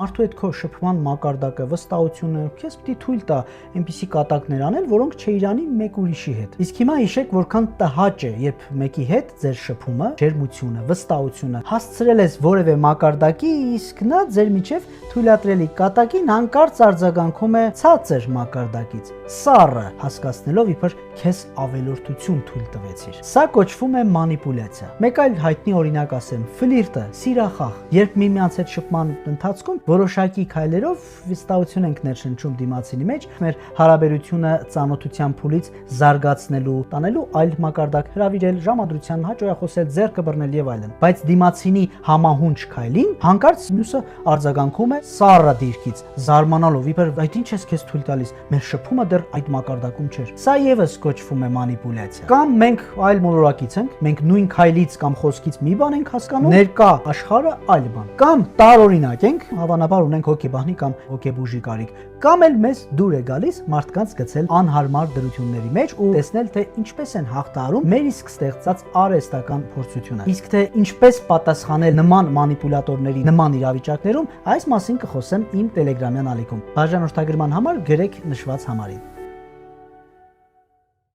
Մարդու հետ քո շփման մակարդակը, վստահությունը քեզ պիտի թույլ տա այնպիսի կատակներ անել, որոնք չիրանի մեկ ուրիշի հետ։ Իսկ հիմա հիշեք, որքան տհաճ է, երբ մեկի հետ ձեր շփումը, ջերմությունը, վստահությունը հասցրել ես որևէ մակարդակի, իսկ նա ձեր միջև թույլատրելի կատակին հանկարծ արձագանքում է ցածր մակարդակից, սառը, հասկացնելով իբր քեզ ավելորդություն թույլ տվեցիր։ Սա կոչվում է մանիպուլյացիա։ Մեկ այլ հայտնի օրինակ ասեմ՝ ֆլիրտը, սիրախախ, երբ միմյանց հետ շփման ընթացքում որոշակի քայլերով վստահություն ենք ներշնչում դիմացինի մեջ, մեր հարաբերությունը ծանոթության փուլից զարգացնելու, տանելու այլ մակարդակ, հրավիրել, ժամադրության, հաճոյախոսել, ձեռքը բռնել եւ այլն։ Բայց դիմացինի համահունչ քայլին հանկարծ մյուսը արձագանքում է սառը դիրքից, զարմանալով, իբր այդ ինչ ես քեզ թույլ տալիս, մեր շփումը դեռ այդ մակարդակում չէր։ Սա եւս կոչվում է մանիպուլյացիա։ Կամ մենք այլ մոլորակից ենք, մենք նույն քայլից կամ խոսքից մի բան ենք հասկանում, ներկա աշխարհը այլ բան։ Կամ տարօրինակ ենք, հավանաբար ունենք հոգեբանի կամ հոգեբուժի կարիք, կամ էլ մեզ դուր է գալիս մարդկանց գցել անհարմար դրությունների մեջ ու տեսնել, թե ինչպես են հաղթահարում մեր իսկ ստեղծած արհեստական փորձությունը։ Իսկ թե ինչպես պատասխանել նման մանիպուլյատորների նման իրավիճակներում, այս մասին կխոսեմ իմ Telegram-յան ալիքում։ Բաժանորդագրման համար գրեք նշված համարին։